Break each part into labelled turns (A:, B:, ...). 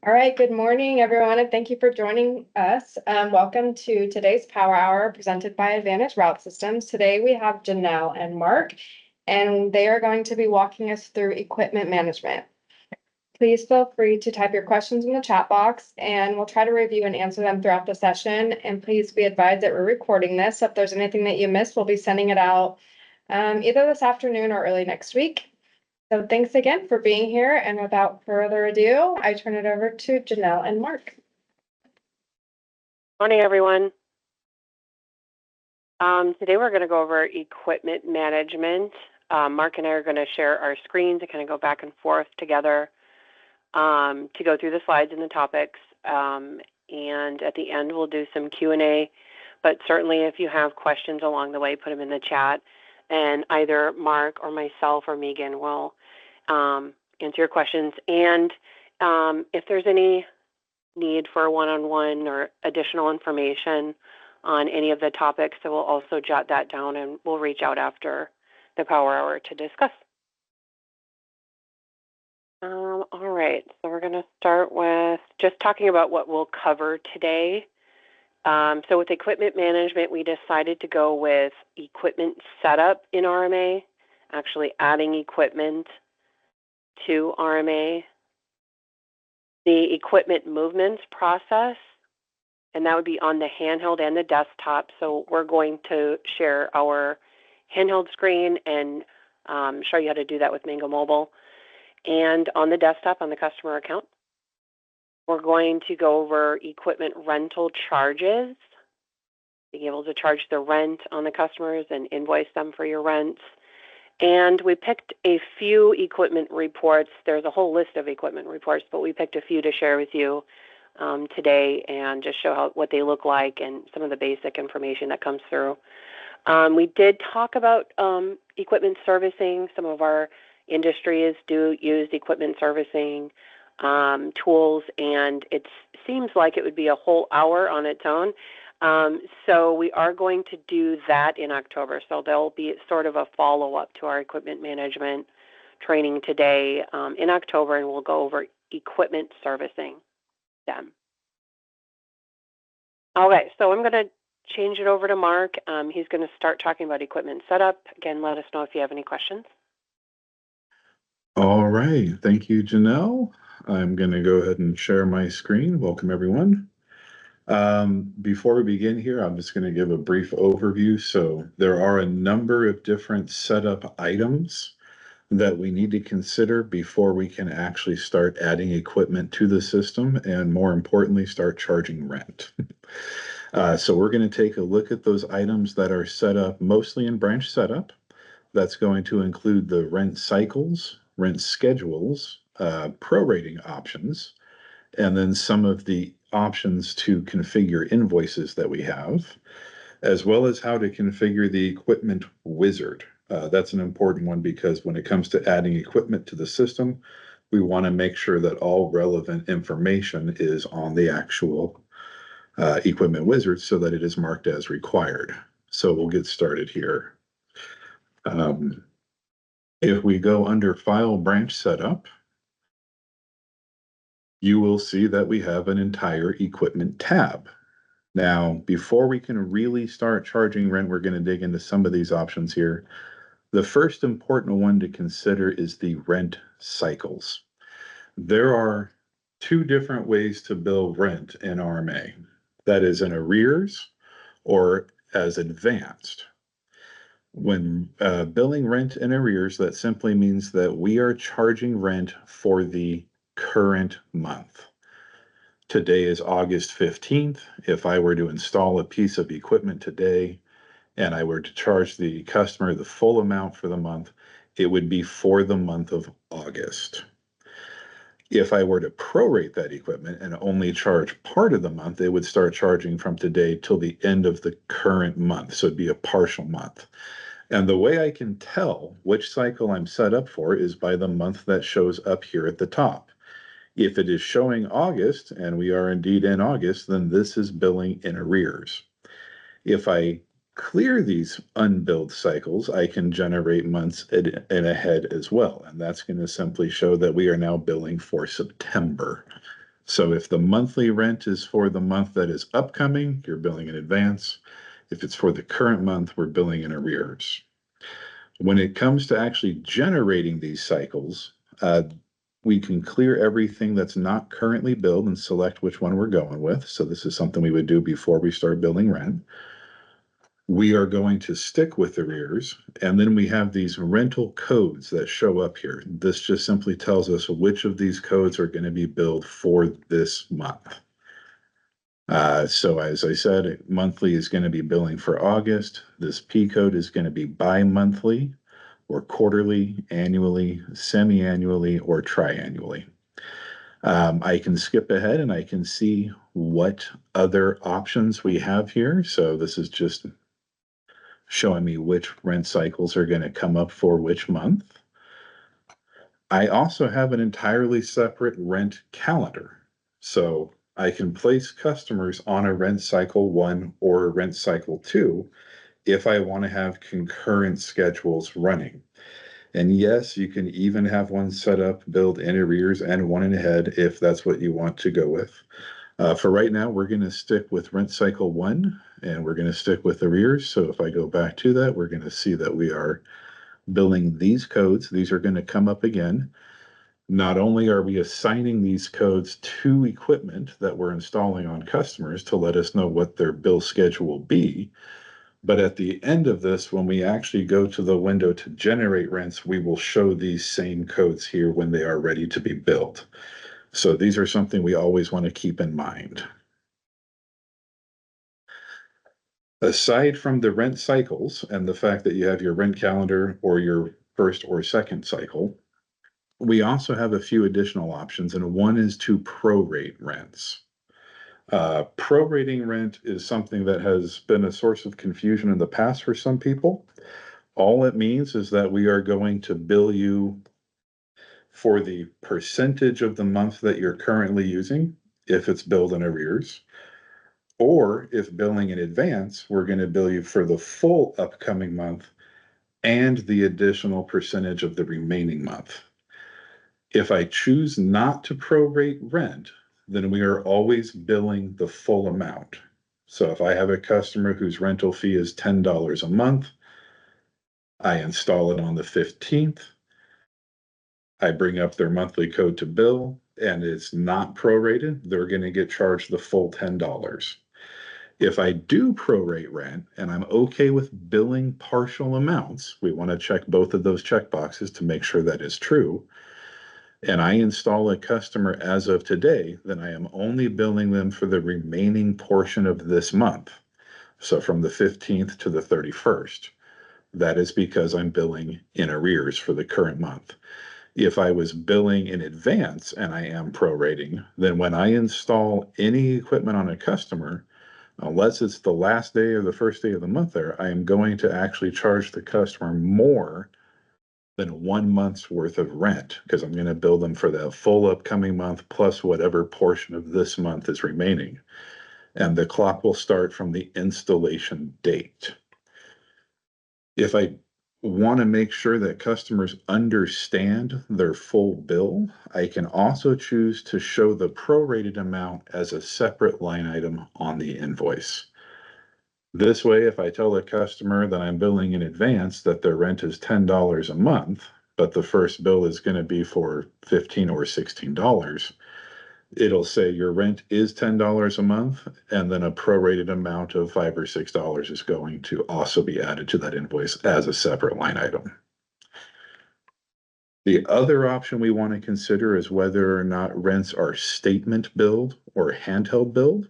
A: All right, good morning, everyone, and thank you for joining us. Welcome to today's Power Hour presented by Advantage Route Systems. Today we have Janelle and Mark, and they are going to be walking us through equipment management. Please feel free to type your questions in the chat box, and we'll try to review and answer them throughout the session. And please be advised that we're recording this, so if there's anything that you missed, we'll be sending it out either this afternoon or early next week. So thanks again for being here, and without further ado, I turn it over to Janelle and Mark.
B: Morning, everyone. Today we're going to go over equipment management. Mark and I are going to share our screens and kind of go back and forth together to go through the slides and the topics. And at the end, we'll do some Q&A. But certainly, if you have questions along the way, put them in the chat. And either Mark or myself or Megan will answer your questions. And if there's any need for one-on-one or additional information on any of the topics, so we'll also jot that down and we'll reach out after the Power Hour to discuss. All right, so we're going to start with just talking about what we'll cover today. So with equipment management, we decided to go with equipment setup in RMA, actually adding equipment to RMA, the equipment movements process, and that would be on the handheld and the desktop. So we're going to share our handheld screen and show you how to do that with Mango Mobile. And on the desktop, on the customer account, we're going to go over equipment rental charges, being able to charge the rent on the customers and invoice them for your rents. And we picked a few equipment reports. There's a whole list of equipment reports, but we picked a few to share with you today and just show what they look like and some of the basic information that comes through. We did talk about equipment servicing. Some of our industries do use equipment servicing tools, and it seems like it would be a whole hour on its own. So we are going to do that in October. So there'll be sort of a follow-up to our equipment management training today in October, and we'll go over equipment servicing them. Okay, so I'm going to change it over to Mark. He's going to start talking about equipment setup. Again, let us know if you have any questions.
C: All right, thank you, Janelle. I'm going to go ahead and share my screen. Welcome, everyone. Before we begin here, I'm just going to give a brief overview. So there are a number of different setup items that we need to consider before we can actually start adding equipment to the system and, more importantly, start charging rent. So we're going to take a look at those items that are set up mostly in branch setup. That's going to include the rent cycles, rent schedules, prorating options, and then some of the options to configure invoices that we have, as well as how to configure the equipment wizard. That's an important one because when it comes to adding equipment to the system, we want to make sure that all relevant information is on the actual equipment wizard so that it is marked as required. So we'll get started here. If we go under File Branch Setup, you will see that we have an entire equipment tab. Now, before we can really start charging rent, we're going to dig into some of these options here. The first important one to consider is the rent cycles. There are two different ways to bill rent in RMA. That is in arrears or as advanced. When billing rent in arrears, that simply means that we are charging rent for the current month. Today is August 15th. If I were to install a piece of equipment today and I were to charge the customer the full amount for the month, it would be for the month of August. If I were to prorate that equipment and only charge part of the month, it would start charging from today till the end of the current month. So it'd be a partial month. And the way I can tell which cycle I'm set up for is by the month that shows up here at the top. If it is showing August, and we are indeed in August, then this is billing in arrears. If I clear these unbilled cycles, I can generate months in ahead as well. And that's going to simply show that we are now billing for September. So if the monthly rent is for the month that is upcoming, you're billing in advance. If it's for the current month, we're billing in arrears. When it comes to actually generating these cycles, we can clear everything that's not currently billed and select which one we're going with. So this is something we would do before we start billing rent. We are going to stick with arrears, and then we have these rental codes that show up here. This just simply tells us which of these codes are going to be billed for this month. So as I said, monthly is going to be billing for August. This P code is going to be bi-monthly or quarterly, annually, semi-annually, or triannually. I can skip ahead and I can see what other options we have here. So this is just showing me which rent cycles are going to come up for which month. I also have an entirely separate rent calendar. So I can place customers on a rent cycle 1 or a rent cycle 2 if I want to have concurrent schedules running. And yes, you can even have one set up, billed in arrears and one in ahead if that's what you want to go with. For right now, we're going to stick with rent cycle 1 and we're going to stick with arrears. So if I go back to that, we're going to see that we are billing these codes. These are going to come up again. Not only are we assigning these codes to equipment that we're installing on customers to let us know what their bill schedule will be, but at the end of this, when we actually go to the window to generate rents, we will show these same codes here when they are ready to be billed. So these are something we always want to keep in mind. Aside from the rent cycles and the fact that you have your rent calendar or your first or second cycle, we also have a few additional options, and one is to prorate rents. Prorating rent is something that has been a source of confusion in the past for some people. All it means is that we are going to bill you for the percentage of the month that you're currently using, if it's billed in arrears, or if billing in advance, we're going to bill you for the full upcoming month and the additional percentage of the remaining month. If I choose not to prorate rent, then we are always billing the full amount. So if I have a customer whose rental fee is $10 a month, I install it on the 15th. I bring up their monthly code to bill and it's not prorated, they're going to get charged the full $10. If I do prorate rent and I'm okay with billing partial amounts, we want to check both of those check boxes to make sure that is true. And I install a customer as of today, then I am only billing them for the remaining portion of this month. So from the 15th to the 31st. That is because I'm billing in arrears for the current month. If I was billing in advance and I am prorating, then when I install any equipment on a customer, unless it's the last day or the first day of the month there, I am going to actually charge the customer more than 1 month's worth of rent because I'm going to bill them for the full upcoming month plus whatever portion of this month is remaining. And the clock will start from the installation date. If I want to make sure that customers understand their full bill, I can also choose to show the prorated amount as a separate line item on the invoice. This way, if I tell a customer that I'm billing in advance that their rent is $10 a month, but the first bill is going to be for $15 or $16, it'll say your rent is $10 a month, and then a prorated amount of $5 or $6 is going to also be added to that invoice as a separate line item. The other option we want to consider is whether or not rents are statement billed or handheld billed.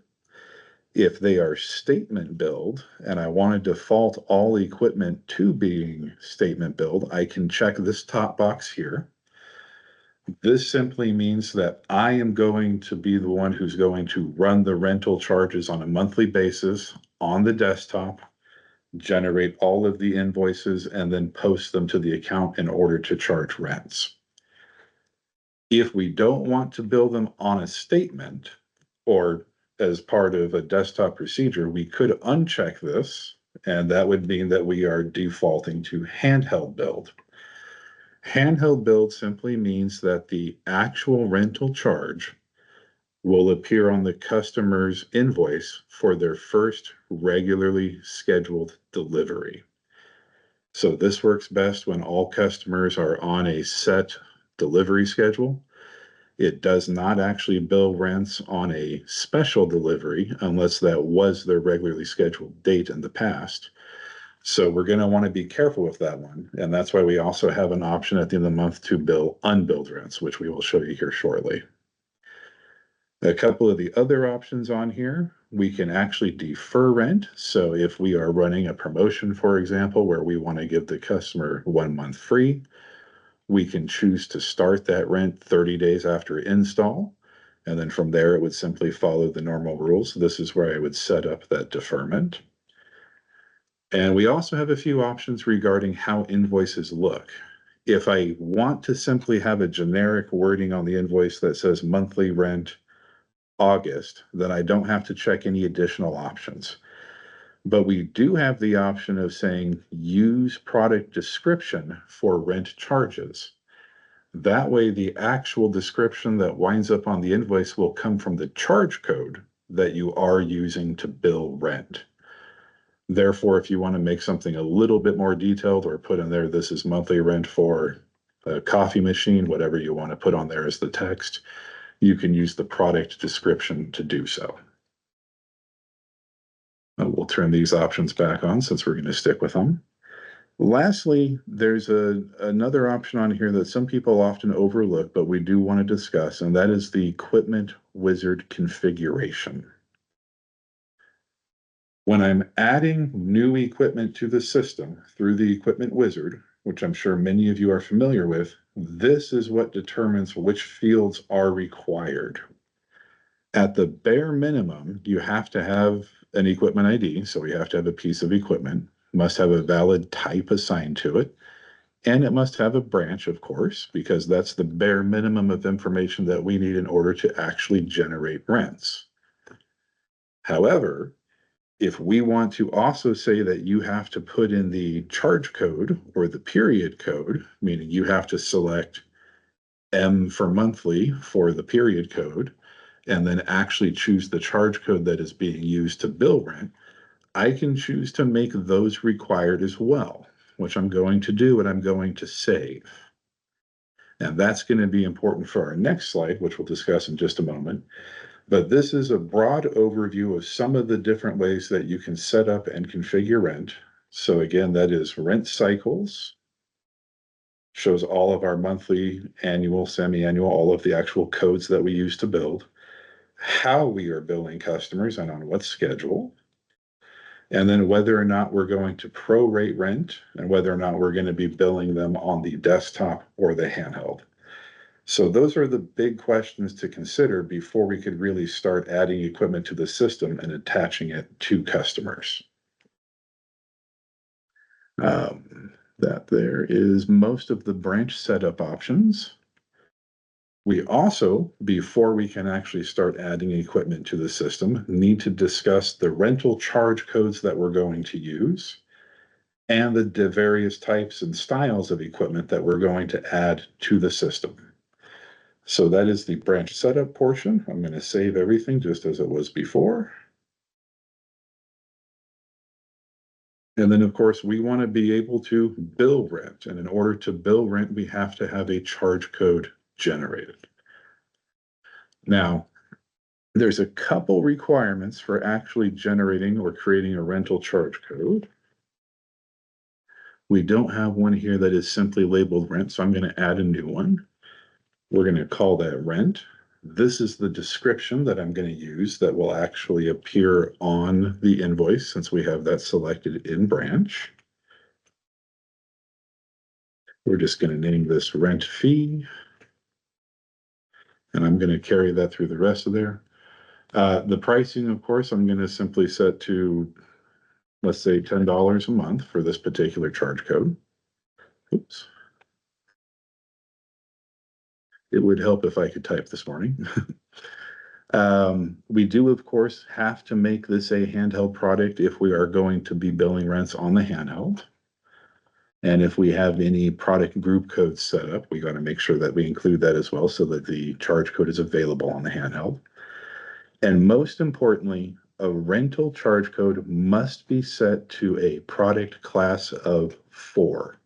C: If they are statement billed, and I want to default all equipment to being statement billed, I can check this top box here. This simply means that I am going to be the one who's going to run the rental charges on a monthly basis on the desktop, generate all of the invoices, and then post them to the account in order to charge rents. If we don't want to bill them on a statement or as part of a desktop procedure, we could uncheck this, and that would mean that we are defaulting to handheld billed. Handheld billed simply means that the actual rental charge will appear on the customer's invoice for their first regularly scheduled delivery. So this works best when all customers are on a set delivery schedule. It does not actually bill rents on a special delivery unless that was their regularly scheduled date in the past. So we're going to want to be careful with that one. And that's why we also have an option at the end of the month to bill unbilled rents, which we will show you here shortly. A couple of the other options on here, we can actually defer rent. So if we are running a promotion, for example, where we want to give the customer 1 month free, we can choose to start that rent 30 days after install. And then from there, it would simply follow the normal rules. This is where I would set up that deferment. And we also have a few options regarding how invoices look. If I want to simply have a generic wording on the invoice that says monthly rent August, then I don't have to check any additional options. But we do have the option of saying use product description for rent charges. That way, the actual description that winds up on the invoice will come from the charge code that you are using to bill rent. Therefore, if you want to make something a little bit more detailed or put in there, this is monthly rent for a coffee machine, whatever you want to put on there as the text, you can use the product description to do so. We'll turn these options back on since we're going to stick with them. Lastly, there's another option on here that some people often overlook, but we do want to discuss, and that is the Equipment Wizard configuration. When I'm adding new equipment to the system through the Equipment Wizard, which I'm sure many of you are familiar with, this is what determines which fields are required. At the bare minimum, you have to have an equipment ID, so we have to have a piece of equipment, must have a valid type assigned to it, and it must have a branch, of course, because that's the bare minimum of information that we need in order to actually generate rents. However, if we want to also say that you have to put in the charge code or the period code, meaning you have to select M for monthly for the period code, and then actually choose the charge code that is being used to bill rent, I can choose to make those required as well, which I'm going to do and I'm going to save. And that's going to be important for our next slide, which we'll discuss in just a moment. But this is a broad overview of some of the different ways that you can set up and configure rent. So again, that is rent cycles, shows all of our monthly, annual, semi-annual, all of the actual codes that we use to build, how we are billing customers and on what schedule, and then whether or not we're going to prorate rent and whether or not we're going to be billing them on the desktop or the handheld. So those are the big questions to consider before we could really start adding equipment to the system and attaching it to customers. That there is most of the branch setup options. We also, before we can actually start adding equipment to the system, need to discuss the rental charge codes that we're going to use and the various types and styles of equipment that we're going to add to the system. So that is the branch setup portion. I'm going to save everything just as it was before. And then, of course, we want to be able to bill rent. And in order to bill rent, we have to have a charge code generated. Now, there's a couple requirements for actually generating or creating a rental charge code. We don't have one here that is simply labeled rent, so I'm going to add a new one. We're going to call that rent. This is the description that I'm going to use that will actually appear on the invoice since we have that selected in branch. We're just going to name this rent fee. And I'm going to carry that through the rest of there. The pricing, of course, I'm going to simply set to, let's say, $10 a month for this particular charge code. Oops. It would help if I could type this morning. We do, of course, have to make this a handheld product if we are going to be billing rents on the handheld. And if we have any product group codes set up, we got to make sure that we include that as well so that the charge code is available on the handheld. And most importantly, a rental charge code must be set to a product class of 4.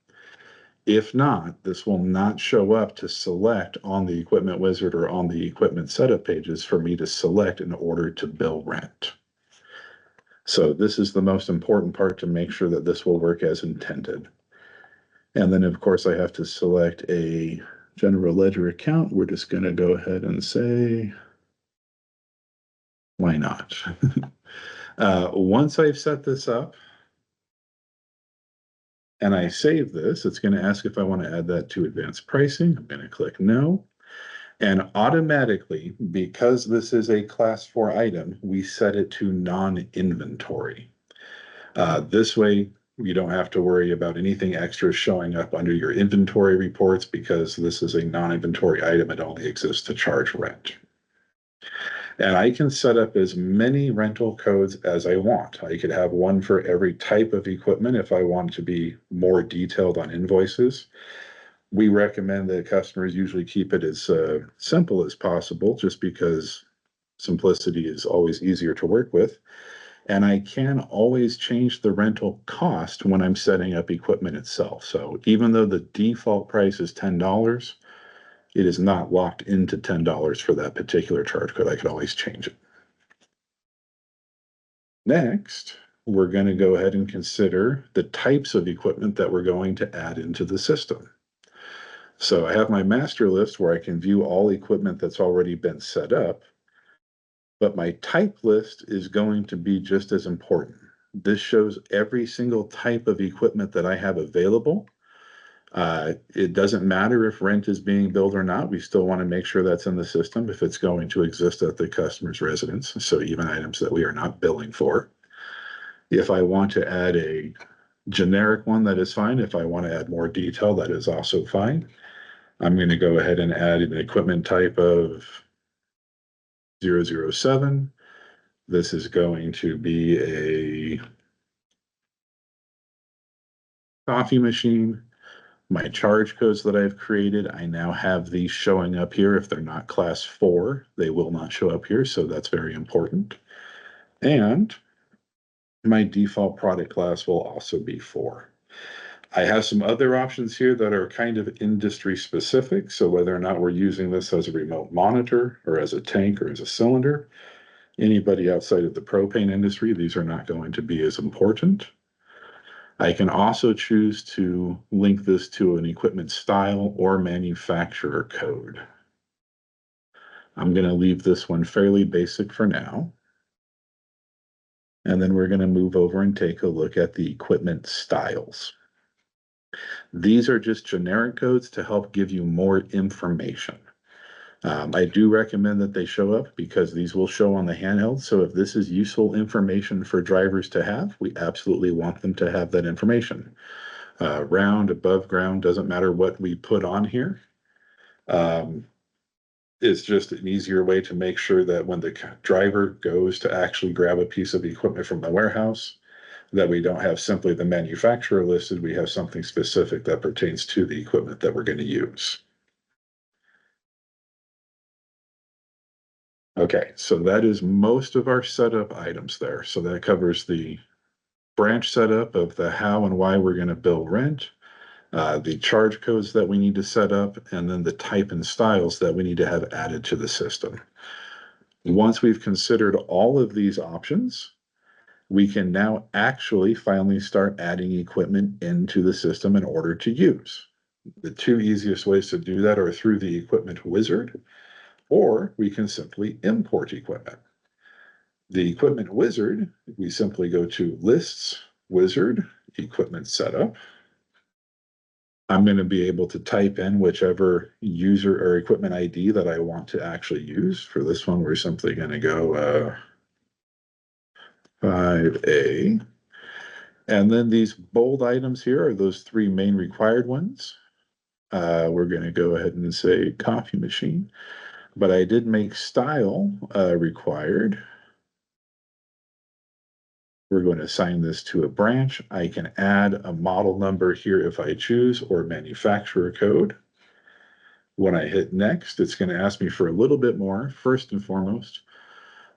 C: If not, this will not show up to select on the Equipment Wizard or on the equipment setup pages for me to select in order to bill rent. So this is the most important part to make sure that this will work as intended. And then, of course, I have to select a general ledger account. We're just going to go ahead and say, why not? Once I've set this up and I save this, it's going to ask if I want to add that to advanced pricing. I'm going to click no. And automatically, because this is a class 4 item, we set it to non-inventory. This way, you don't have to worry about anything extra showing up under your inventory reports because this is a non-inventory item. It only exists to charge rent. And I can set up as many rental codes as I want. I could have one for every type of equipment if I want to be more detailed on invoices. We recommend that customers usually keep it as simple as possible just because simplicity is always easier to work with. And I can always change the rental cost when I'm setting up equipment itself. So even though the default price is $10, it is not locked into $10 for that particular charge code. I could always change it. Next, we're going to go ahead and consider the types of equipment that we're going to add into the system. So I have my master list where I can view all equipment that's already been set up, but my type list is going to be just as important. This shows every single type of equipment that I have available. It doesn't matter if rent is being billed or not. We still want to make sure that's in the system if it's going to exist at the customer's residence. So even items that we are not billing for. If I want to add a generic one, that is fine. If I want to add more detail, that is also fine. I'm going to go ahead and add an equipment type of 007. This is going to be a coffee machine. My charge codes that I've created, I now have these showing up here. If they're not class 4, they will not show up here. So that's very important. And my default product class will also be 4. I have some other options here that are kind of industry specific. So whether or not we're using this as a remote monitor or as a tank or as a cylinder, anybody outside of the propane industry, these are not going to be as important. I can also choose to link this to an equipment style or manufacturer code. I'm going to leave this one fairly basic for now. And then we're going to move over and take a look at the equipment styles. These are just generic codes to help give you more information. I do recommend that they show up because these will show on the handheld. So if this is useful information for drivers to have, we absolutely want them to have that information. Round, above ground, doesn't matter what we put on here. It's just an easier way to make sure that when the driver goes to actually grab a piece of equipment from the warehouse, that we don't have simply the manufacturer listed, we have something specific that pertains to the equipment that we're going to use. Okay, so that is most of our setup items there. So that covers the branch setup of the how and why we're going to bill rent, the charge codes that we need to set up, and then the type and styles that we need to have added to the system. Once we've considered all of these options, we can now actually finally start adding equipment into the system in order to use. The two easiest ways to do that are through the Equipment Wizard, or we can simply import equipment. The Equipment Wizard, we simply go to Lists, Wizard, Equipment Setup. I'm going to be able to type in whichever user or equipment ID that I want to actually use. For this one, we're simply going to go 5A. And then these bold items here are those 3 main required ones. We're going to go ahead and say coffee machine. But I did make style required. We're going to assign this to a branch. I can add a model number here if I choose, or manufacturer code. When I hit next, it's going to ask me for a little bit more. First and foremost,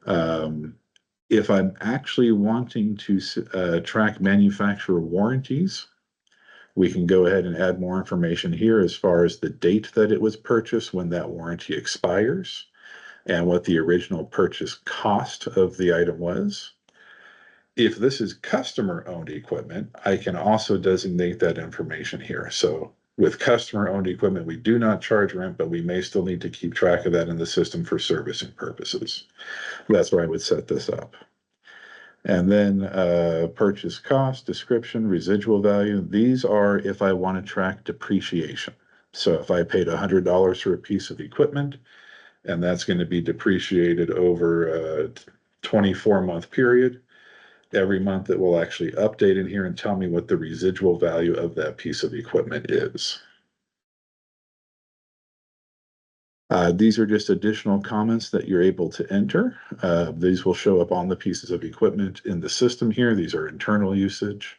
C: If I'm actually wanting to track manufacturer warranties, we can go ahead and add more information here as far as the date that it was purchased, when that warranty expires, and what the original purchase cost of the item was. If this is customer-owned equipment, I can also designate that information here. So with customer-owned equipment, we do not charge rent, but we may still need to keep track of that in the system for servicing purposes. That's where I would set this up. And then purchase cost, description, residual value. These are if I want to track depreciation. So if I paid $100 for a piece of equipment, and that's going to be depreciated over a 24-month period, every month it will actually update in here and tell me what the residual value of that piece of equipment is. These are just additional comments that you're able to enter. These will show up on the pieces of equipment in the system here. These are internal usage.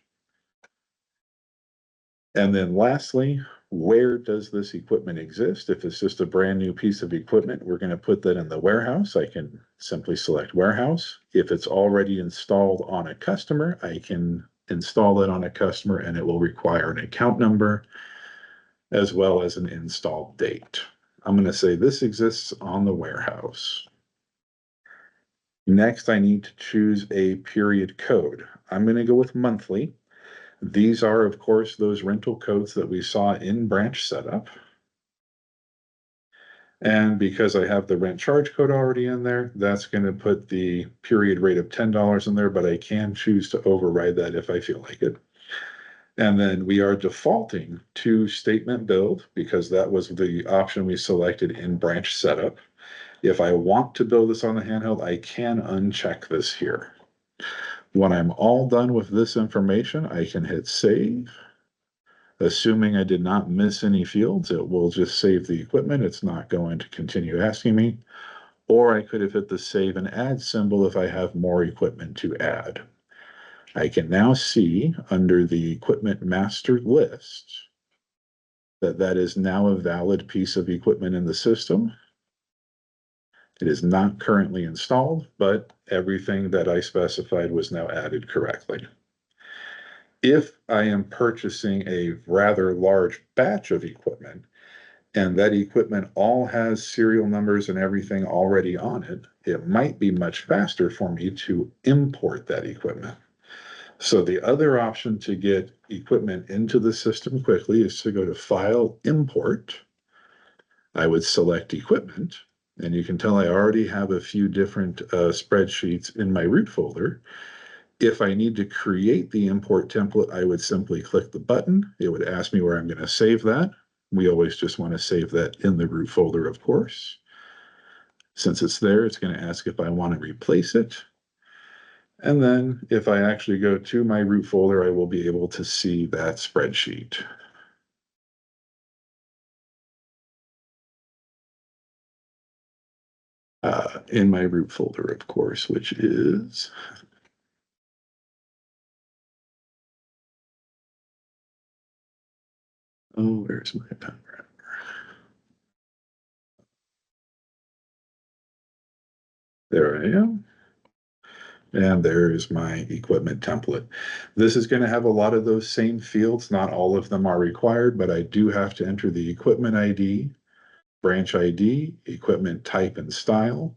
C: And then lastly, where does this equipment exist? If it's just a brand new piece of equipment, we're going to put that in the warehouse. I can simply select warehouse. If it's already installed on a customer, I can install it on a customer, and it will require an account number as well as an install date. I'm going to say this exists on the warehouse. Next, I need to choose a period code. I'm going to go with monthly. These are, of course, those rental codes that we saw in branch setup. And because I have the rent charge code already in there, that's going to put the period rate of $10 in there, but I can choose to override that if I feel like it. And then we are defaulting to statement build because that was the option we selected in branch setup. If I want to build this on the handheld, I can uncheck this here. When I'm all done with this information, I can hit save. Assuming I did not miss any fields, it will just save the equipment. It's not going to continue asking me. Or I could have hit the save and add symbol if I have more equipment to add. I can now see under the equipment master list that that is now a valid piece of equipment in the system. It is not currently installed, but everything that I specified was now added correctly. If I am purchasing a rather large batch of equipment, and that equipment all has serial numbers and everything already on it, it might be much faster for me to import that equipment. So the other option to get equipment into the system quickly is to go to File, Import. I would select Equipment, and you can tell I already have a few different spreadsheets in my root folder. If I need to create the import template, I would simply click the button. It would ask me where I'm going to save that. We always just want to save that in the root folder, of course. Since it's there, it's going to ask if I want to replace it. And then if I actually go to my root folder, I will be able to see that spreadsheet. In my root folder, of course, which is where's my pen? There I am. And there's my equipment template. This is going to have a lot of those same fields. Not all of them are required, but I do have to enter the equipment ID, branch ID, equipment type and style,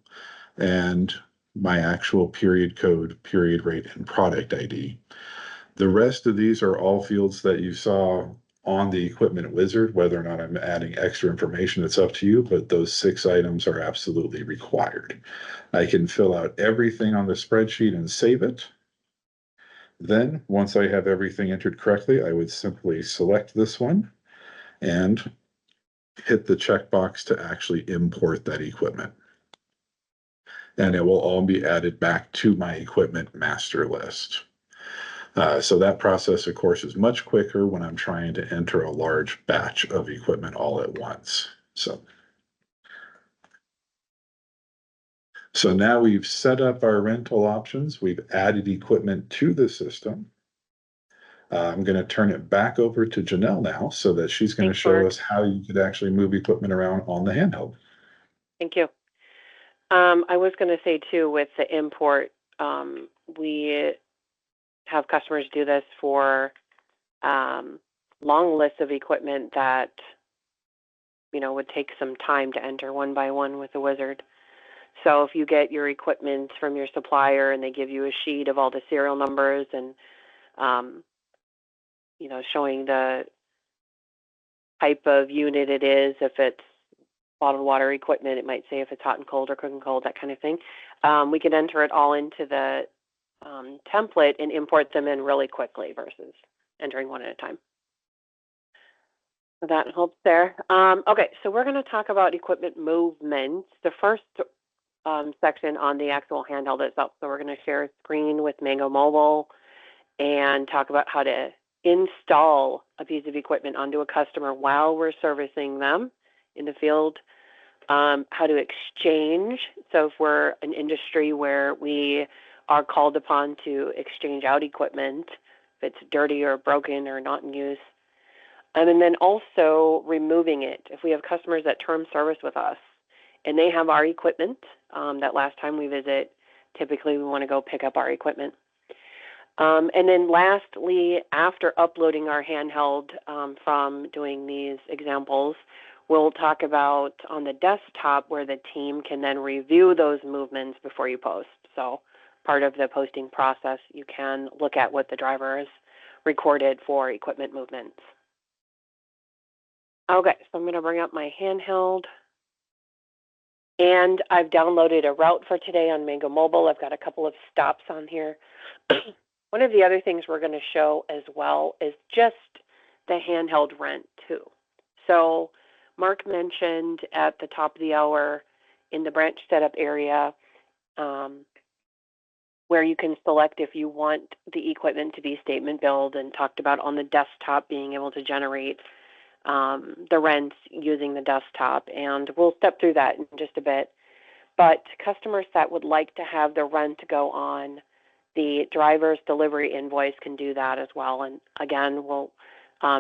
C: and my actual period code, period rate, and product ID. The rest of these are all fields that you saw on the equipment wizard. Whether or not I'm adding extra information, it's up to you, but those 6 items are absolutely required. I can fill out everything on the spreadsheet and save it. Then, once I have everything entered correctly, I would simply select this one and hit the checkbox to actually import that equipment. And it will all be added back to my equipment master list. So that process, of course, is much quicker when I'm trying to enter a large batch of equipment all at once. So now we've set up our rental options. We've added equipment to the system. I'm going to turn it back over to Janelle now so that she's going to show us how you could actually move equipment around on the handheld.
B: Thank you. I was going to say too, with the import, we have customers do this for long lists of equipment that, would take some time to enter one by one with the wizard. So if you get your equipment from your supplier and they give you a sheet of all the serial numbers and, showing the type of unit it is, if it's bottled water equipment, it might say if it's hot and cold or cold and cold, that kind of thing. We can enter it all into the template and import them in really quickly versus entering one at a time. So that helps there. Okay, so we're going to talk about equipment movement. The first section on the actual handheld itself. So we're going to share a screen with Mango Mobile and talk about how to install a piece of equipment onto a customer while we're servicing them in the field. How to exchange. So if we're an industry where we are called upon to exchange out equipment, if it's dirty or broken or not in use. And then also removing it. If we have customers that term service with us and they have our equipment, that last time we visit, typically we want to go pick up our equipment. And then lastly, after uploading our handheld from doing these examples, we'll talk about on the desktop where the team can then review those movements before you post. So part of the posting process, you can look at what the driver has recorded for equipment movements. Okay, so I'm going to bring up my handheld. And I've downloaded a route for today on Mango Mobile. I've got a couple of stops on here. One of the other things we're going to show as well is just the handheld rent too. So Mark mentioned at the top of the hour in the branch setup area where you can select if you want the equipment to be statement billed, and talked about on the desktop being able to generate the rents using the desktop. And we'll step through that in just a bit. But customers that would like to have the rent go on the driver's delivery invoice can do that as well. And again, we'll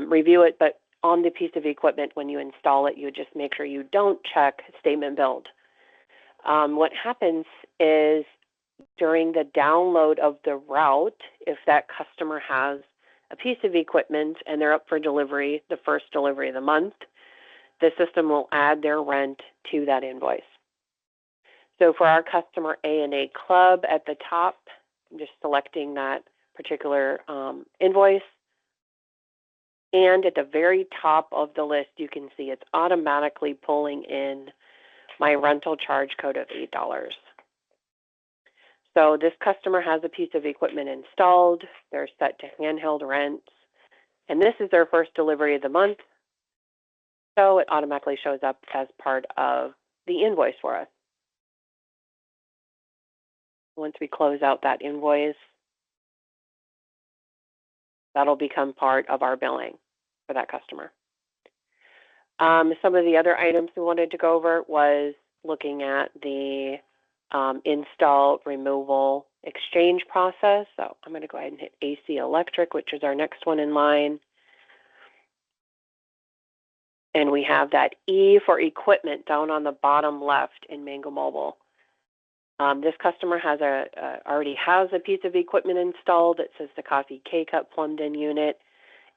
B: review it, but on the piece of equipment, when you install it, you just make sure you don't check statement billed. What happens is during the download of the route, if that customer has a piece of equipment and they're up for delivery, the first delivery of the month, the system will add their rent to that invoice. So for our customer A&A Club at the top, I'm just selecting that particular invoice. And at the very top of the list, you can see it's automatically pulling in my rental charge code of $8. So this customer has a piece of equipment installed. They're set to handheld rents. And this is their first delivery of the month. So it automatically shows up as part of the invoice for us. Once we close out that invoice, that'll become part of our billing for that customer. Some of the other items we wanted to go over was looking at the install, removal, exchange process. So I'm going to go ahead and hit AC Electric, which is our next one in line. And we have that E for equipment down on the bottom left in Mango Mobile. This customer has already has a piece of equipment installed. It says the coffee K-Cup plumbed in unit.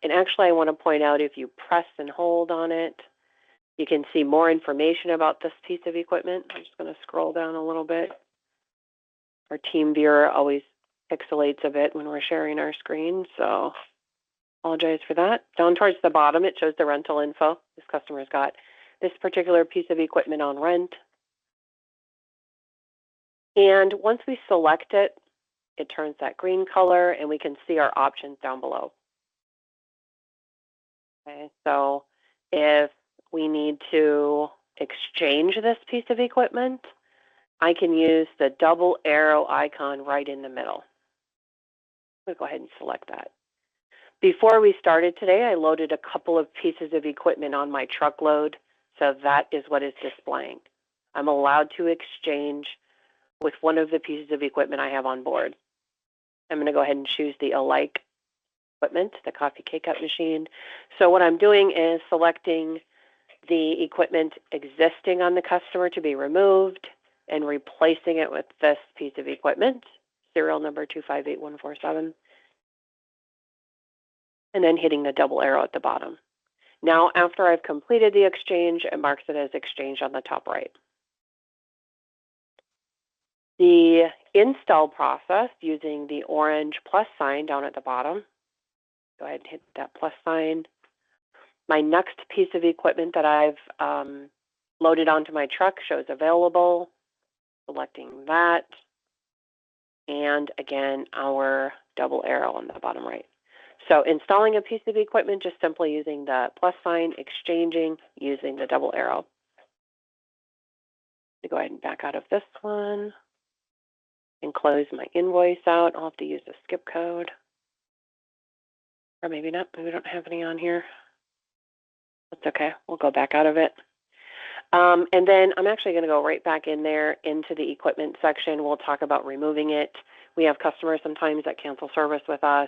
B: And actually, I want to point out, if you press and hold on it, you can see more information about this piece of equipment. I'm just going to scroll down a little bit. Our team viewer always pixelates a bit when we're sharing our screen, so apologize for that. Down towards the bottom, it shows the rental info. This customer's got this particular piece of equipment on rent. And once we select it, it turns that green color, and we can see our options down below. Okay, so if we need to exchange this piece of equipment, I can use the double arrow icon right in the middle. I'm going to go ahead and select that. Before we started today, I loaded a couple of pieces of equipment on my truckload, so that is what is displaying. I'm allowed to exchange with one of the pieces of equipment I have on board. I'm going to go ahead and choose the alike equipment, the coffee K-Cup machine. So what I'm doing is selecting the equipment existing on the customer to be removed. and replacing it with this piece of equipment, serial number 258147, and then hitting the double arrow at the bottom. Now, after I've completed the exchange, it marks it as exchanged on the top right. The install process using the orange plus sign down at the bottom. Go ahead and hit that plus sign. My next piece of equipment that I've loaded onto my truck shows available. Selecting that. And again, our double arrow on the bottom right. So installing a piece of equipment, just simply using the plus sign, exchanging, using the double arrow. To go ahead and back out of this one and close my invoice out. I'll have to use the skip code. Or maybe not, maybe we don't have any on here. That's okay, we'll go back out of it. And then I'm actually going to go right back in there into the equipment section. We'll talk about removing it. We have customers sometimes that cancel service with us,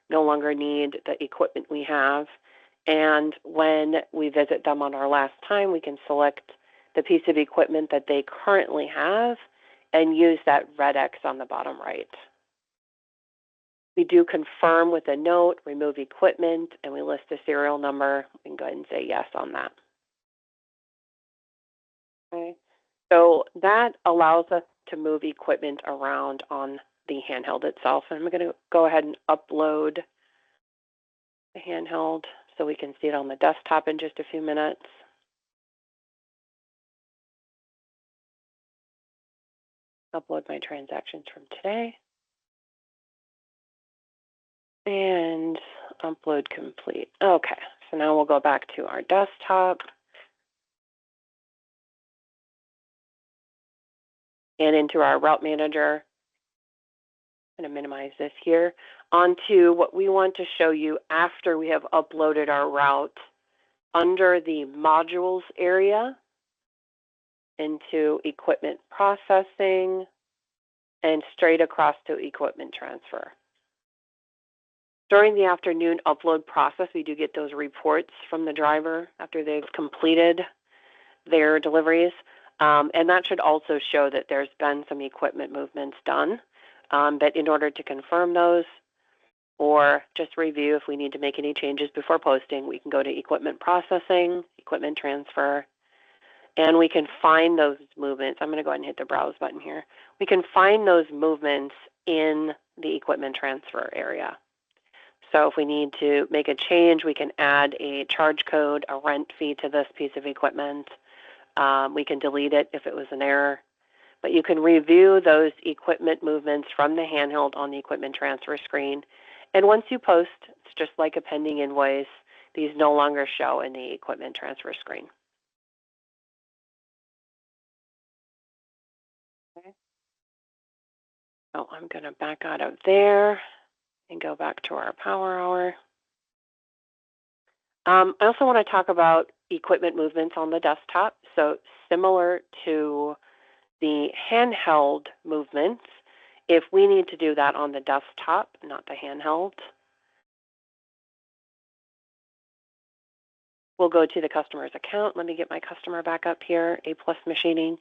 B: no longer need the equipment we have. And when we visit them on our last time, we can select the piece of equipment that they currently have and use that red X on the bottom right. We do confirm with a note, remove equipment, and we list a serial number. We can go ahead and say yes on that. Okay, so that allows us to move equipment around on the handheld itself. And I'm going to go ahead and upload the handheld so we can see it on the desktop in just a few minutes. Upload my transactions from today. And upload complete. Okay, so now we'll go back to our desktop. And into our route manager. I'm going to minimize this here. Onto what we want to show you after we have uploaded our route under the modules area into equipment processing and straight across to equipment transfer. During the afternoon upload process, we do get those reports from the driver after they've completed their deliveries. And that should also show that there's been some equipment movements done. But in order to confirm those or just review if we need to make any changes before posting, we can go to equipment processing, equipment transfer, and we can find those movements. I'm going to go ahead and hit the browse button here. We can find those movements in the equipment transfer area. So if we need to make a change, we can add a charge code, a rent fee to this piece of equipment. We can delete it if it was an error. But you can review those equipment movements from the handheld on the equipment transfer screen. And once you post, it's just like a pending invoice. These no longer show in the equipment transfer screen. Okay. So I'm going to back out of there and go back to our power hour. I also want to talk about equipment movements on the desktop. So similar to the handheld movements, if we need to do that on the desktop, not the handheld, we'll go to the customer's account. Let me get my customer back up here, A+ Machining,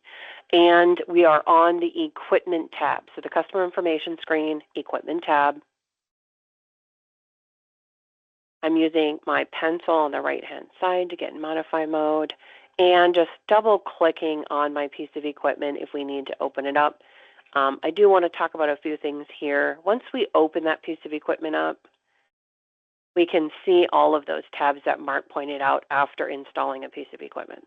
B: and we are on the equipment tab. So the customer information screen, equipment tab. I'm using my pencil on the right-hand side to get in modify mode and just double clicking on my piece of equipment if we need to open it up. I do want to talk about a few things here. Once we open that piece of equipment up, we can see all of those tabs that Mark pointed out after installing a piece of equipment.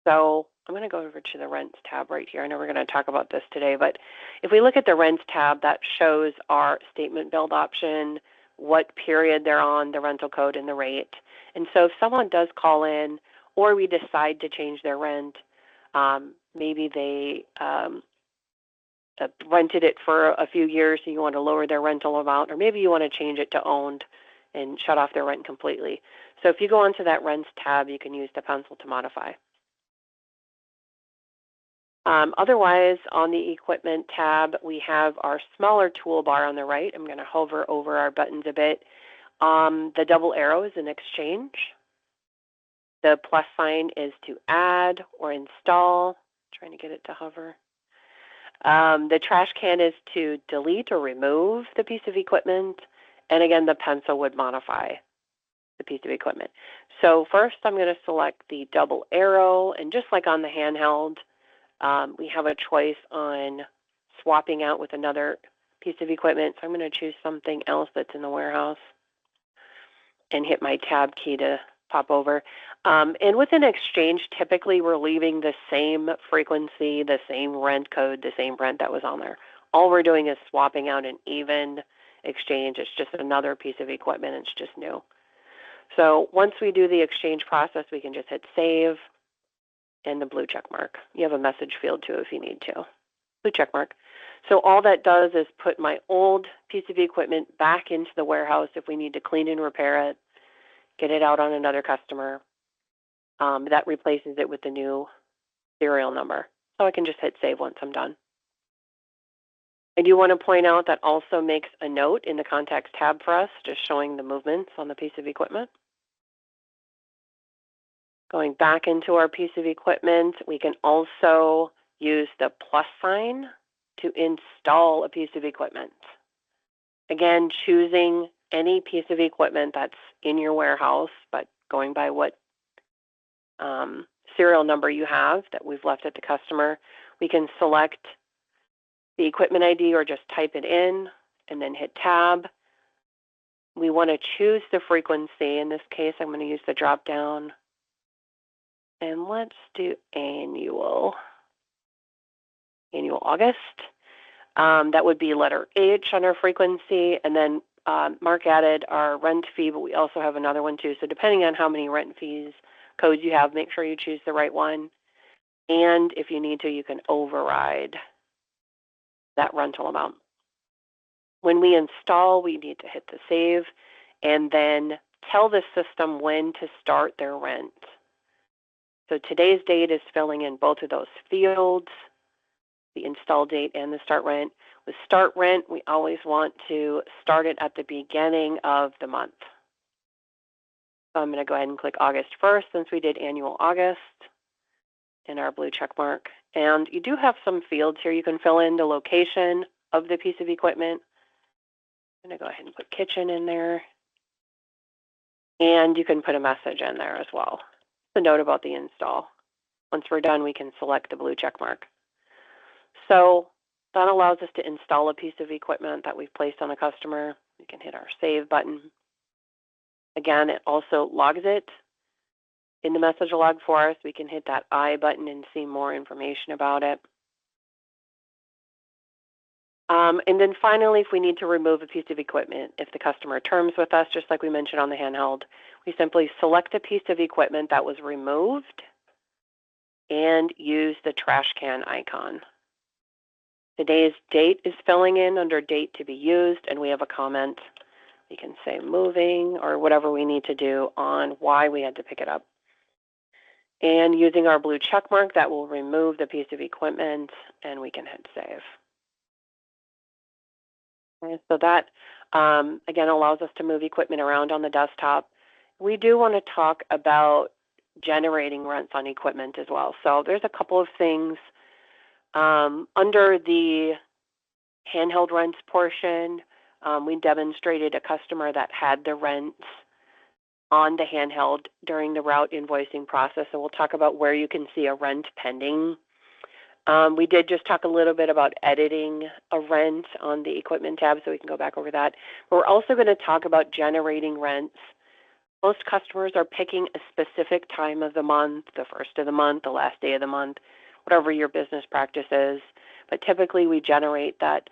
B: So I'm going to go over to the rents tab right here. I know we're going to talk about this today, but if we look at the rents tab, that shows our statement build option, what period they're on, the rental code, and the rate. And so if someone does call in or we decide to change their rent, maybe they rented it for a few years and you want to lower their rental amount, or maybe you want to change it to owned and shut off their rent completely. So if you go onto that rents tab, you can use the pencil to modify. Otherwise, on the equipment tab, we have our smaller toolbar on the right. I'm going to hover over our buttons a bit. The double arrow is an exchange. The plus sign is to add or install. Trying to get it to hover. The trash can is to delete or remove the piece of equipment. And again, the pencil would modify the piece of equipment. So first I'm going to select the double arrow, and just like on the handheld, we have a choice on swapping out with another piece of equipment. So I'm going to choose something else that's in the warehouse and hit my tab key to pop over. And with an exchange, typically we're leaving the same frequency, the same rent code, the same rent that was on there. All we're doing is swapping out an even exchange. It's just another piece of equipment. It's just new. So once we do the exchange process, we can just hit save and the blue check mark. You have a message field too if you need to. Blue check mark. So all that does is put my old piece of equipment back into the warehouse if we need to clean and repair it, get it out on another customer. That replaces it with the new serial number. So I can just hit save once I'm done. I do want to point out that also makes a note in the contacts tab for us, just showing the movements on the piece of equipment. Going back into our piece of equipment, we can also use the plus sign to install a piece of equipment. Again, choosing any piece of equipment that's in your warehouse, but going by what serial number you have that we've left at the customer, we can select the equipment ID or just type it in and then hit tab. We want to choose the frequency. In this case, I'm going to use the drop down. And let's do annual August. That would be letter H on our frequency. And then Mark added our rent fee, but we also have another one too. So depending on how many rent fees codes you have, make sure you choose the right one. And if you need to, you can override that rental amount. When we install, we need to hit the save and then tell the system when to start their rent. So today's date is filling in both of those fields, the install date and the start rent. With start rent, we always want to start it at the beginning of the month. So I'm going to go ahead and click August 1st since we did annual August in our blue check mark. And you do have some fields here. You can fill in the location of the piece of equipment. I'm going to go ahead and put kitchen in there. And you can put a message in there as well. A note about the install. Once we're done, we can select the blue check mark. So that allows us to install a piece of equipment that we've placed on a customer. We can hit our save button. Again, it also logs it in the message log for us. We can hit that I button and see more information about it. And then finally, if we need to remove a piece of equipment, if the customer terms with us, just like we mentioned on the handheld, we simply select a piece of equipment that was removed and use the trash can icon. Today's date is filling in under date to be used, and we have a comment. We can say moving or whatever we need to do on why we had to pick it up. And using our blue check mark, that will remove the piece of equipment, and we can hit save. Okay, so that, again, allows us to move equipment around on the desktop. We do want to talk about generating rents on equipment as well. So there's a couple of things. Under the handheld rents portion, we demonstrated a customer that had the rents on the handheld during the route invoicing process. So we'll talk about where you can see a rent pending. We did just talk a little bit about editing a rent on the equipment tab, so we can go back over that. But we're also going to talk about generating rents. Most customers are picking a specific time of the month, the first of the month, the last day of the month, whatever your business practice is. But typically we generate that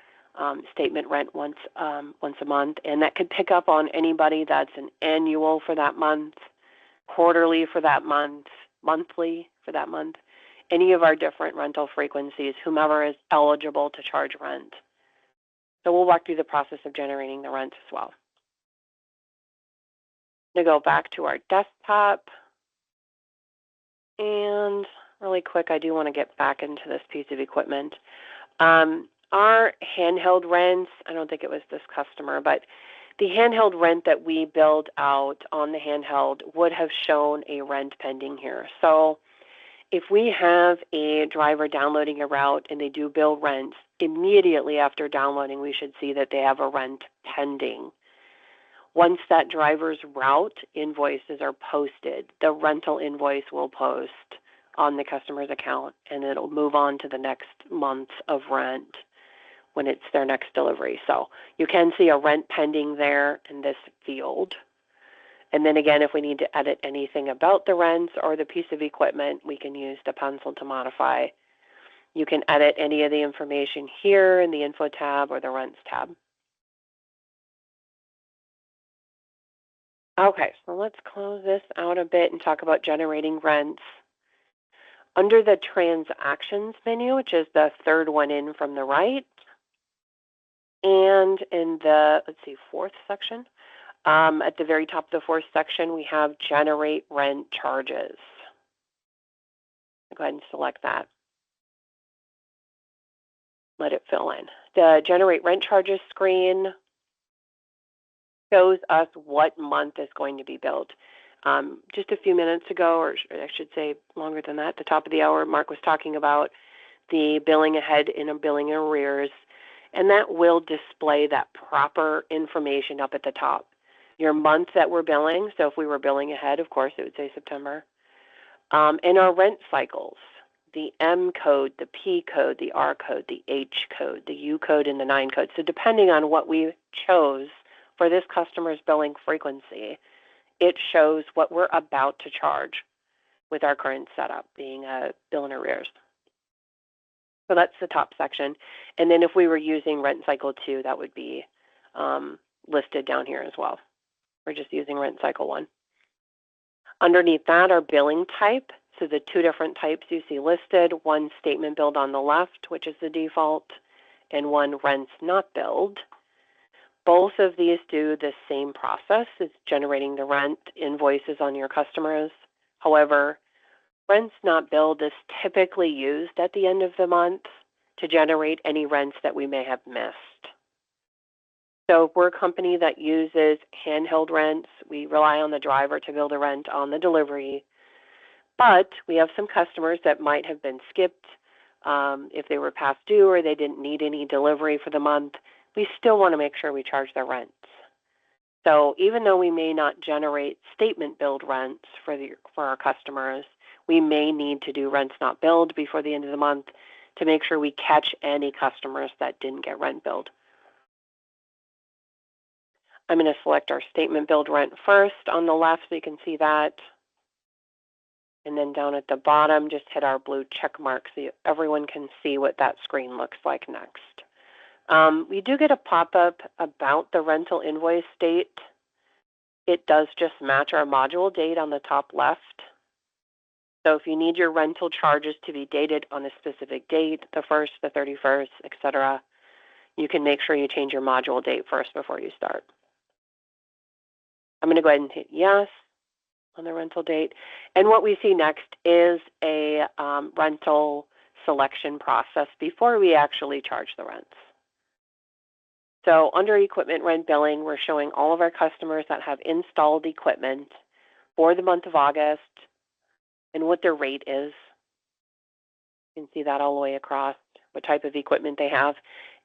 B: statement rent once a month, and that could pick up on anybody that's an annual for that month, quarterly for that month, monthly for that month, any of our different rental frequencies, whomever is eligible to charge rent. So we'll walk through the process of generating the rent as well. I'm going to go back to our desktop, and really quick, I do want to get back into this piece of equipment. Our handheld rents, I don't think it was this customer, but the handheld rent that we build out on the handheld would have shown a rent pending here. So If we have a driver downloading a route and they do bill rent, immediately after downloading, we should see that they have a rent pending. Once that driver's route invoices are posted, the rental invoice will post on the customer's account, and it'll move on to the next month of rent when it's their next delivery. So you can see a rent pending there in this field. And then again, if we need to edit anything about the rents or the piece of equipment, we can use the pencil to modify. You can edit any of the information here in the Info tab or the Rents tab. Okay, so let's close this out a bit and talk about generating rents. Under the Transactions menu, which is the third one in from the right, and in the, fourth section, at the very top of the fourth section, we have Generate Rent Charges. Go ahead and select that. Let it fill in. The Generate Rent Charges screen shows us what month is going to be billed. Just a few minutes ago, or I should say longer than that, at the top of the hour, Mark was talking about the billing ahead and a billing in arrears, and that will display that proper information up at the top. Your month that we're billing, so if we were billing ahead, of course, it would say September. And our rent cycles, the M code, the P code, the R code, the H code, the U code, and the 9 code. So depending on what we chose for this customer's billing frequency, it shows what we're about to charge with our current setup, being a bill in arrears. So that's the top section. And then if we were using Rent Cycle 2, that would be listed down here as well. We're just using Rent Cycle 1. Underneath that are billing type. So the two different types you see listed, one statement billed on the left, which is the default, and one rents not billed. Both of these do the same process. It's generating the rent invoices on your customers. However, rents not billed is typically used at the end of the month to generate any rents that we may have missed. So if we're a company that uses handheld rents, we rely on the driver to bill the rent on the delivery. But we have some customers that might have been skipped if they were past due or they didn't need any delivery for the month. We still want to make sure we charge their rents. So even though we may not generate statement billed rents for our customers, we may need to do rents not billed before the end of the month to make sure we catch any customers that didn't get rent billed. I'm going to select our statement billed rent first on the left so you can see that. And then down at the bottom, just hit our blue check mark so everyone can see what that screen looks like next. We do get a pop-up about the rental invoice date. It does just match our module date on the top left. So if you need your rental charges to be dated on a specific date, the 1st, the 31st, etc., you can make sure you change your module date first before you start. I'm going to go ahead and hit yes on the rental date. And what we see next is a rental selection process before we actually charge the rents. So under equipment rent billing, we're showing all of our customers that have installed equipment for the month of August and what their rate is. You can see that all the way across, what type of equipment they have.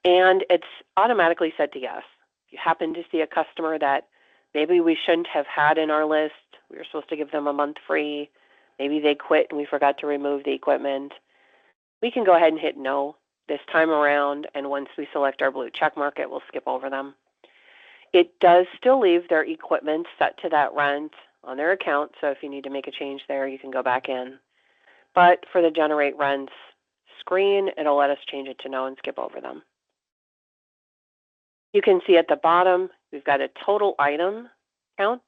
B: And it's automatically set to yes. If you happen to see a customer that maybe we shouldn't have had in our list, we were supposed to give them a month free, maybe they quit and we forgot to remove the equipment, we can go ahead and hit no this time around, and once we select our blue check mark, it will skip over them. It does still leave their equipment set to that rent on their account, so if you need to make a change there, you can go back in. But for the Generate Rents screen, it'll let us change it to no and skip over them. You can see at the bottom, we've got a total item count.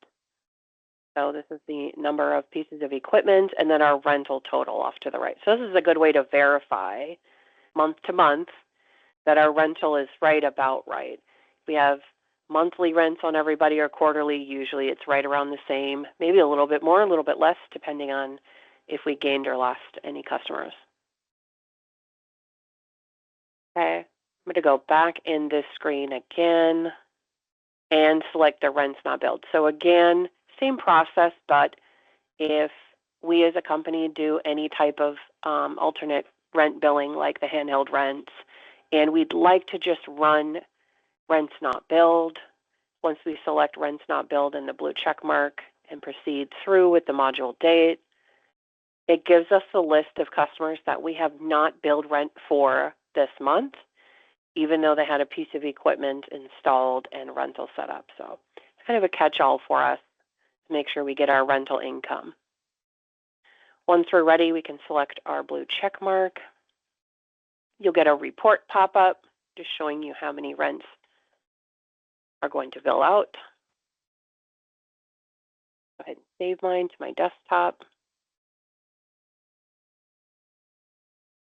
B: So this is the number of pieces of equipment, and then our rental total off to the right. So this is a good way to verify month to month that our rental is about right. We have monthly rents on everybody or quarterly. Usually it's right around the same, maybe a little bit more, a little bit less, depending on if we gained or lost any customers. Okay, I'm going to go back in this screen again and select the rents not billed. So again, same process, but if we as a company do any type of alternate rent billing like the handheld rents, and we'd like to just run rents not billed. Once we select rents not billed in the blue check mark and proceed through with the module date, it gives us a list of customers that we have not billed rent for this month, even though they had a piece of equipment installed and rental set up. So it's kind of a catch-all for us to make sure we get our rental income. Once we're ready, we can select our blue check mark. You'll get a report pop-up just showing you how many rents are going to bill out. Go ahead and save mine to my desktop.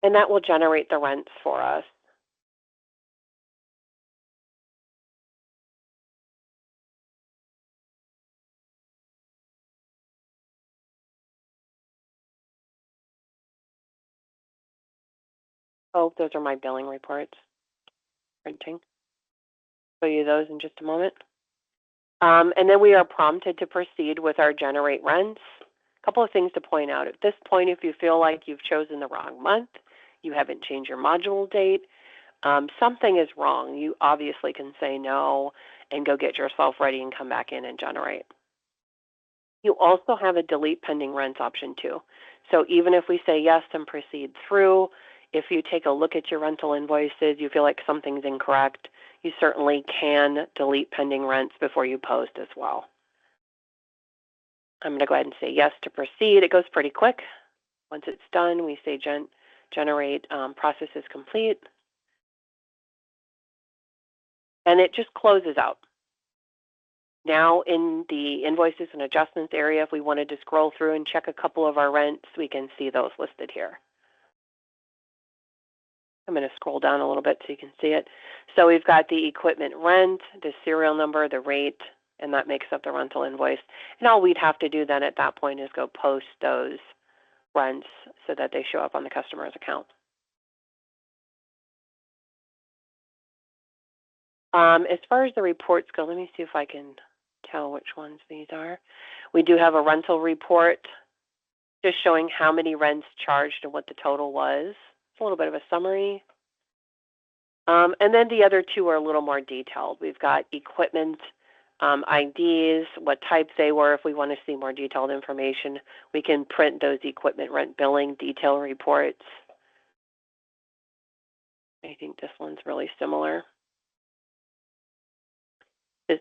B: And that will generate the rents for us. Oh, those are my billing reports. Printing. Show you those in just a moment. And then we are prompted to proceed with our generate rents. A couple of things to point out. At this point, if you feel like you've chosen the wrong month, you haven't changed your module date, something is wrong. You obviously can say no and go get yourself ready and come back in and generate. You also have a delete pending rents option too. So even if we say yes and proceed through, if you take a look at your rental invoices, you feel like something's incorrect, you certainly can delete pending rents before you post as well. I'm going to go ahead and say yes to proceed. It goes pretty quick. Once it's done, we say generate process is complete. And it just closes out. Now in the invoices and adjustments area, if we wanted to scroll through and check a couple of our rents, we can see those listed here. I'm going to scroll down a little bit so you can see it. So we've got the equipment rent, the serial number, the rate, and that makes up the rental invoice. And all we'd have to do then at that point is go post those rents so that they show up on the customer's account. As far as the reports go, let me see if I can tell which ones these are. We do have a rental report just showing how many rents charged and what the total was. It's a little bit of a summary. And then the other two are a little more detailed. We've got equipment IDs, what type they were. If we want to see more detailed information, we can print those equipment rent billing detail reports. I think this one's really similar.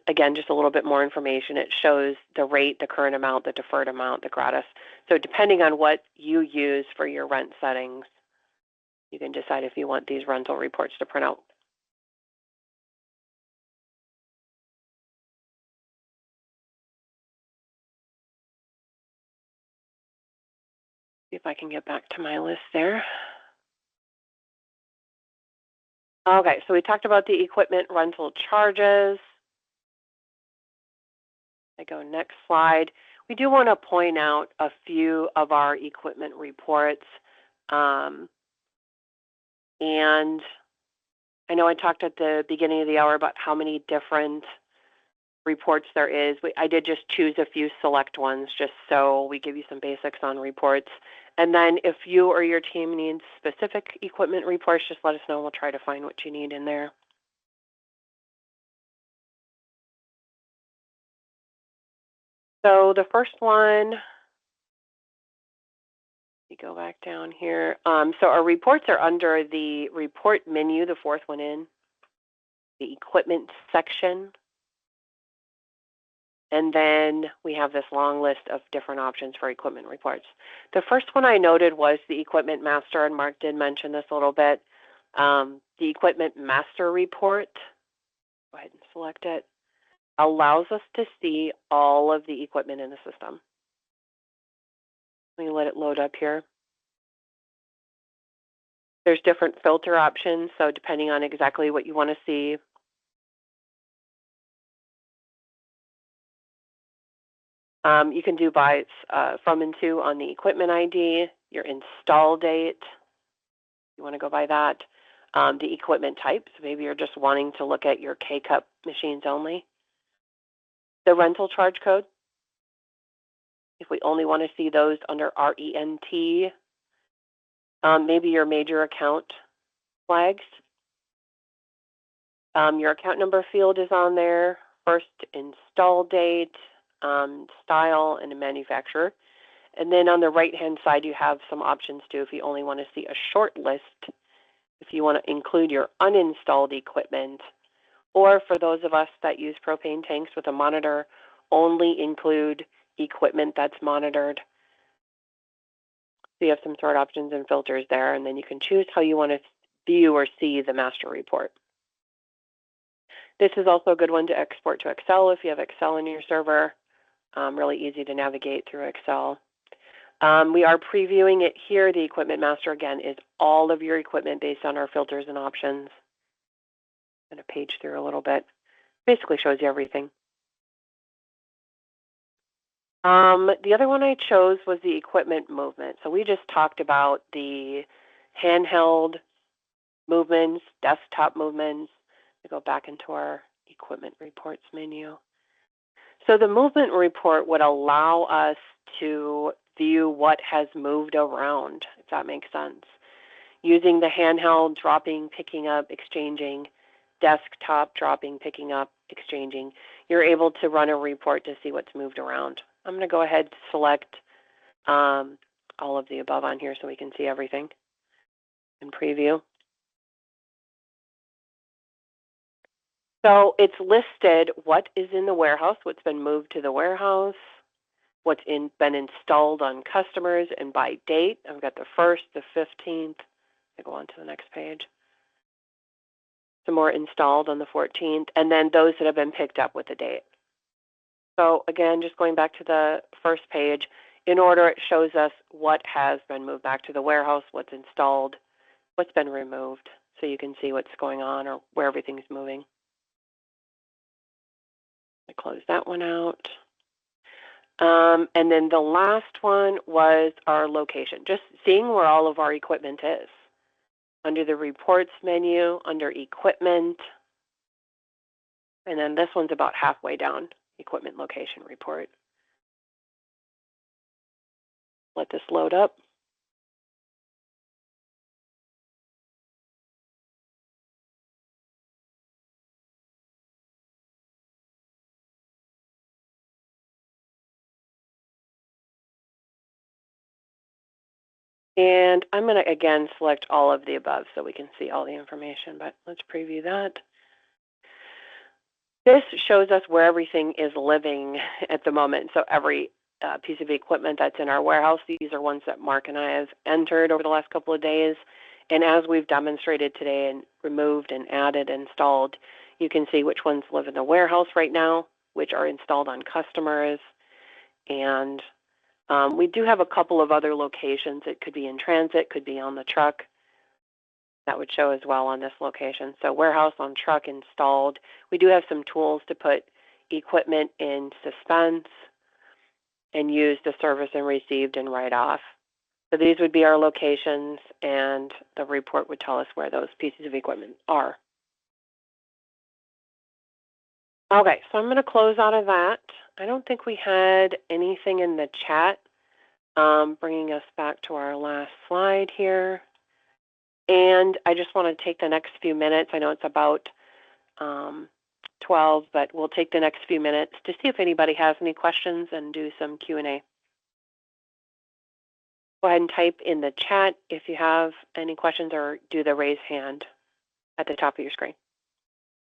B: Again, just a little bit more information. It shows the rate, the current amount, the deferred amount, the gratis. So depending on what you use for your rent settings, you can decide if you want these rental reports to print out. See if I can get back to my list there. Okay, so we talked about the equipment rental charges. I go next slide. We do want to point out a few of our equipment reports. And I know I talked at the beginning of the hour about how many different reports there is. I did just choose a few select ones just so we give you some basics on reports. And then if you or your team needs specific equipment reports, just let us know. We'll try to find what you need in there. So the first one, you go back down here. So our reports are under the report menu, the fourth one in, the equipment section. And then we have this long list of different options for equipment reports. The first one I noted was the equipment master, and Mark did mention this a little bit. The equipment master report, go ahead and select it, allows us to see all of the equipment in the system. Let me let it load up here. There's different filter options, so depending on exactly what you want to see. You can do by from and to on the equipment ID, your install date. You want to go by that. The equipment type, so maybe you're just wanting to look at your K-Cup machines only. The rental charge code. If we only want to see those under RENT, maybe your major account flags. Your account number field is on there, first install date, style, and a manufacturer. And then on the right-hand side, you have some options too if you only want to see a short list, if you want to include your uninstalled equipment, or for those of us that use propane tanks with a monitor, only include equipment that's monitored. So you have some sort options and filters there, and then you can choose how you want to view or see the master report. This is also a good one to export to Excel if you have Excel in your server. Really easy to navigate through Excel. We are previewing it here. The Equipment Master, again, is all of your equipment based on our filters and options. I'm going to page through a little bit. Basically shows you everything. The other one I chose was the equipment movement. So we just talked about the handheld movements, desktop movements. We go back into our equipment reports menu. So the movement report would allow us to view what has moved around, if that makes sense. Using the handheld, dropping, picking up, exchanging, desktop, dropping, picking up, exchanging, you're able to run a report to see what's moved around. I'm going to go ahead and select all of the above on here so we can see everything in preview. So it's listed what is in the warehouse, what's been moved to the warehouse, what's been installed on customers, and by date. I've got the 1st, the 15th. I go on to the next page. Some more installed on the 14th, and then those that have been picked up with the date. So again, just going back to the first page, in order it shows us what has been moved back to the warehouse, what's installed, what's been removed, so you can see what's going on or where everything's moving. I close that one out. And then the last one was our location, just seeing where all of our equipment is. Under the reports menu, under equipment, and then this one's about halfway down, equipment location report. Let this load up. And I'm going to, again, select all of the above so we can see all the information, but let's preview that. This shows us where everything is living at the moment. So every piece of equipment that's in our warehouse, these are ones that Mark and I have entered over the last couple of days. And as we've demonstrated today and removed and added, installed, you can see which ones live in the warehouse right now, which are installed on customers. And we do have a couple of other locations. It could be in transit, could be on the truck. That would show as well on this location. So warehouse, on truck, installed. We do have some tools to put equipment in suspense and use the service and received and write off. So these would be our locations, and the report would tell us where those pieces of equipment are. Okay, so I'm going to close out of that. I don't think we had anything in the chat, bringing us back to our last slide here. And I just want to take the next few minutes. I know it's about 12, but we'll take the next few minutes to see if anybody has any questions and do some Q&A. Go ahead and type in the chat if you have any questions, or do the raise hand at the top of your screen.